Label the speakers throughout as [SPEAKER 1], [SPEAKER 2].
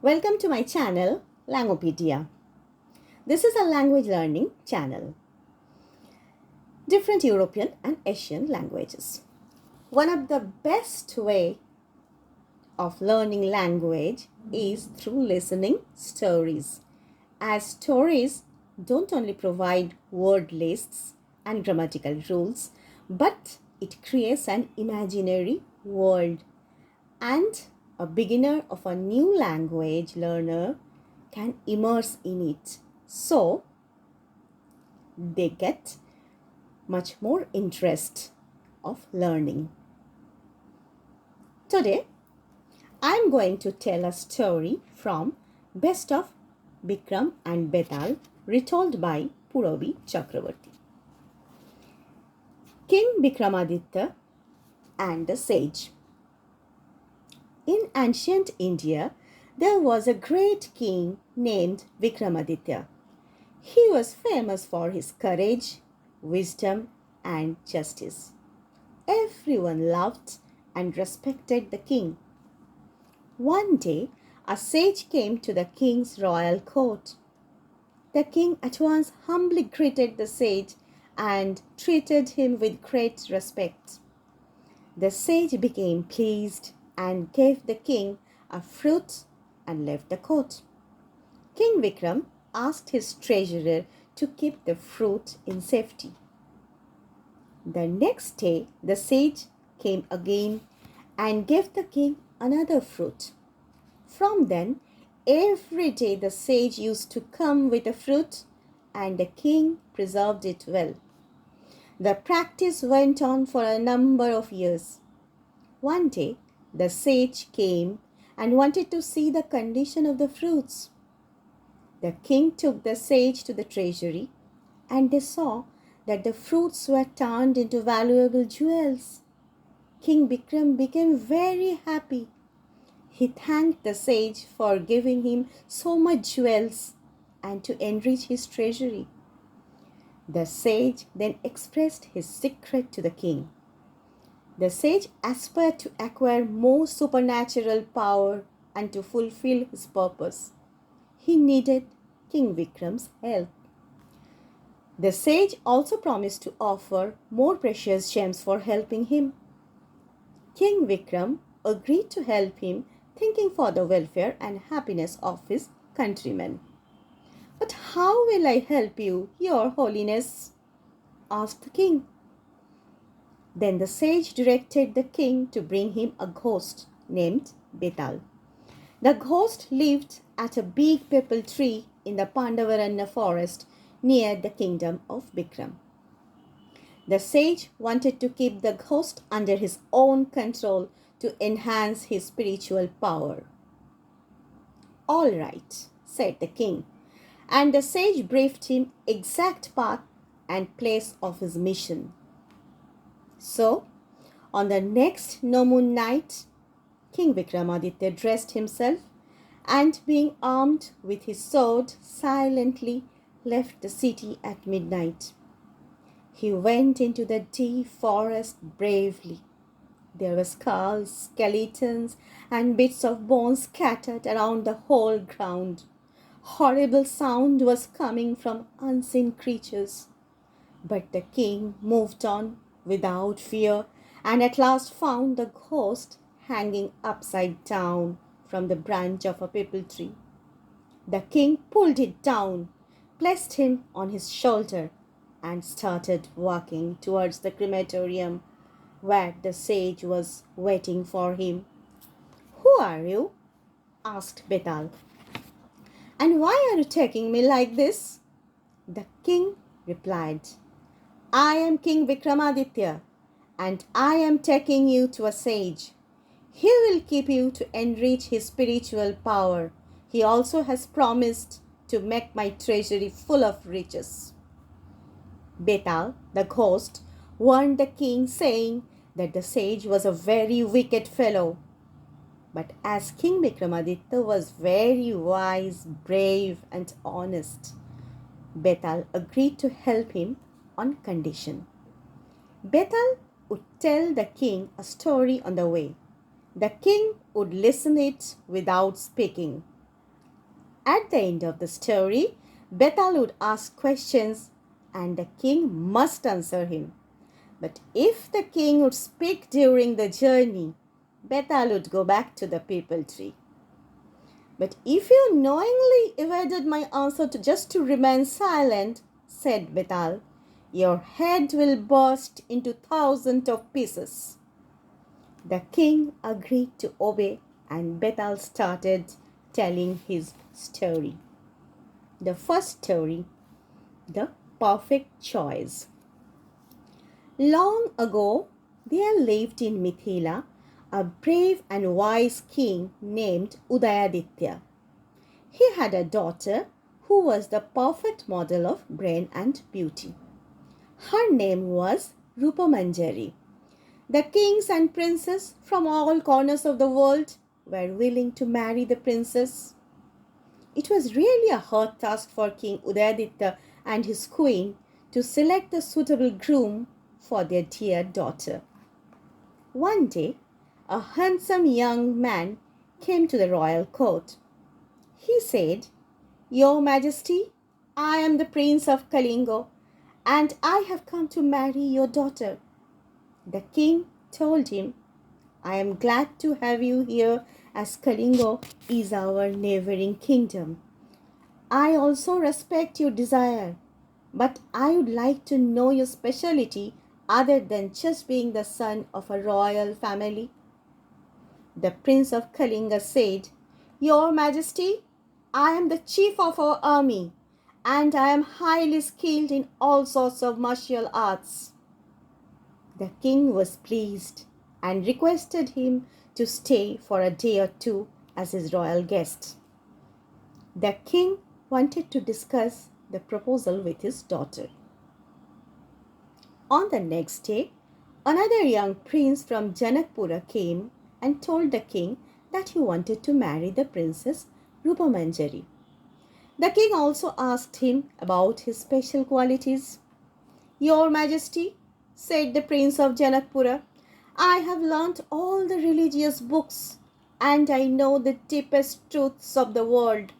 [SPEAKER 1] Welcome to my channel, Lang-o-pedia. This is a language learning channel. Different European and Asian languages. One of the best way of learning language is through listening stories. As stories don't only provide word lists and grammatical rules, but it creates an imaginary world, and a beginner of a new language learner can immerse in it. So they get much more interest of learning. Today, I'm going to tell a story from Best of Vikram and Betal, retold by Puravi Chakravarti. King Vikramaditya and the Sage. In ancient India, there was a great king named Vikramaditya. He was famous for his courage, wisdom, and justice. Everyone loved and respected the king. One day, a sage came to the king's royal court. The king at once humbly greeted the sage and treated him with great respect. The sage became pleased and gave the king a fruit and left the court. King Vikram asked his treasurer to keep the fruit in safety. The next day, the sage came again and gave the king another fruit. From then, every day the sage used to come with a fruit, and the king preserved it well. The practice went on for a number of years. One day, the sage came and wanted to see the condition of the fruits. The king took the sage to the treasury, and they saw that the fruits were turned into valuable jewels. King Vikram became very happy. He thanked the sage for giving him so much jewels and to enrich his treasury. The sage then expressed his secret to the king. The sage aspired to acquire more supernatural power and to fulfill his purpose. He needed King Vikram's help. The sage also promised to offer more precious gems for helping him. King Vikram agreed to help him, thinking for the welfare and happiness of his countrymen. "But how will I help you, Your Holiness?" asked the king. Then the sage directed the king to bring him a ghost named Betal. The ghost lived at a big peepal tree in the Pandavaranya forest near the kingdom of Vikram. The sage wanted to keep the ghost under his own control to enhance his spiritual power. "All right," said the king, and the sage briefed him exact path and place of his mission. So, on the next no moon night, King Vikramaditya dressed himself and, being armed with his sword, silently left the city at midnight. He went into the deep forest bravely. There were skulls, skeletons, and bits of bones scattered around the whole ground. Horrible sound was coming from unseen creatures. But the king moved on without fear and at last found the ghost hanging upside down from the branch of a peepal tree. The king pulled it down, placed him on his shoulder, and started walking towards the crematorium where the sage was waiting for him. "Who are you?" asked Betal. "And why are you taking me like this?" The king replied, "I am King Vikramaditya, and I am taking you to a sage. He will keep you to enrich his spiritual power. He also has promised to make my treasury full of riches." Betal, the ghost, warned the king, saying that the sage was a very wicked fellow. But as King Vikramaditya was very wise, brave, and honest, Betal agreed to help him on condition. Betal would tell the king a story on the way. The king would listen it without speaking. At the end of the story, Betal would ask questions and the king must answer him. But if the king would speak during the journey, Betal would go back to the peepal tree. But if you knowingly evaded my answer just to remain silent, said Betal, your head will burst into thousands of pieces. The king agreed to obey and Betal started telling his story. The first story, the perfect choice. Long ago, there lived in Mithila a brave and wise king named Udayaditya. He had a daughter who was the perfect model of brain and beauty. Her name was Rupamanjari. The kings and princes from all corners of the world were willing to marry the princess. It was really a hard task for King Udayaditya and his queen to select a suitable groom for their dear daughter. One day, a handsome young man came to the royal court. He said, Your Majesty, I am the Prince of Kalingo, and I have come to marry your daughter. The king told him, I am glad to have you here as Kalingo is our neighboring kingdom. I also respect your desire, but I would like to know your specialty other than just being the son of a royal family. The Prince of Kalinga said, Your Majesty, I am the chief of our army and I am highly skilled in all sorts of martial arts. The king was pleased and requested him to stay for a day or two as his royal guest. The king wanted to discuss the proposal with his daughter. On the next day, another young prince from Janakpura came and told the king that he wanted to marry the princess Rupamanjari. The king also asked him about his special qualities. Your Majesty, said the prince of Janakpura, I have learnt all the religious books and I know the deepest truths of the world.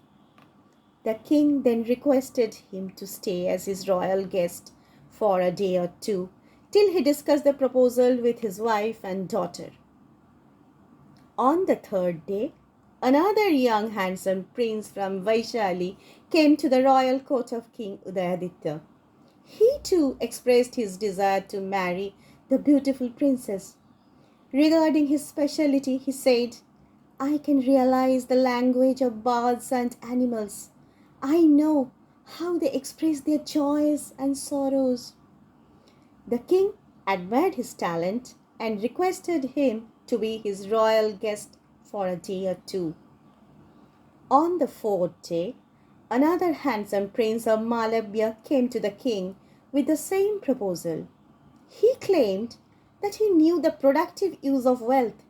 [SPEAKER 1] The king then requested him to stay as his royal guest for a day or two till he discussed the proposal with his wife and daughter. On the third day, another young handsome prince from Vaishali came to the royal court of King Udayaditya. He too expressed his desire to marry the beautiful princess. Regarding his specialty, he said, I can realize the language of birds and animals. I know how they express their joys and sorrows. The king admired his talent and requested him to be his royal guest for a day or two. On the fourth day, another handsome prince of Malabya came to the king with the same proposal. He claimed that he knew the productive use of wealth.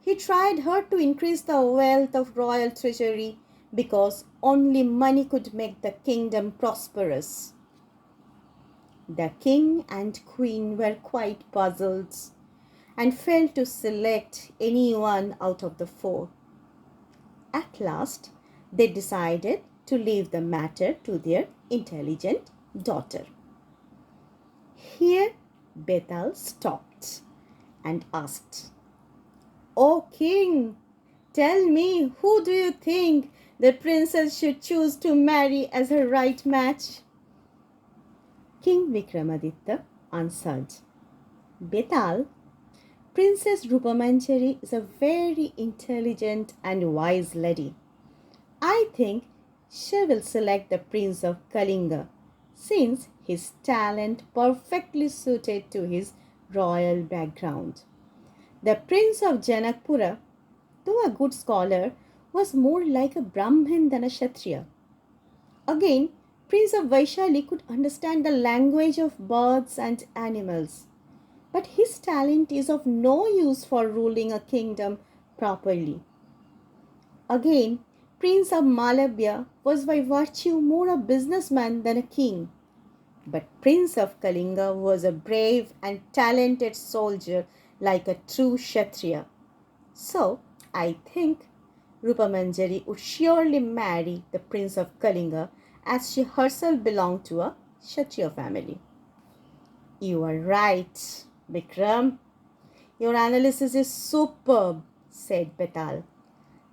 [SPEAKER 1] He tried hard to increase the wealth of royal treasury because only money could make the kingdom prosperous. The king and queen were quite puzzled and failed to select anyone out of the four. At last, they decided to leave the matter to their intelligent daughter. Here, Betal stopped and asked, O king, tell me, who do you think the princess should choose to marry as her right match? King Vikramaditya answered, Betal, Princess Rupamanjari is a very intelligent and wise lady. I think she will select the Prince of Kalinga, since his talent perfectly suited to his royal background. The Prince of Janakpura, though a good scholar, was more like a Brahmin than a Kshatriya. Again, Prince of Vaishali could understand the language of birds and animals. But his talent is of no use for ruling a kingdom properly. Again, Prince of Malabya was by virtue more a businessman than a king. But Prince of Kalinga was a brave and talented soldier like a true Kshatriya. So, I think Rupamanjari would surely marry the Prince of Kalinga as she herself belonged to a Kshatriya family. You are right, Vikram. Your analysis is superb, said Betal.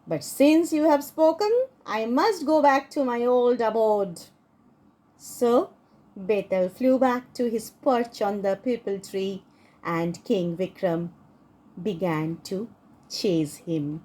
[SPEAKER 1] But since you have spoken, I must go back to my old abode. So Betal flew back to his perch on the peepal tree, and King Vikram began to chase him.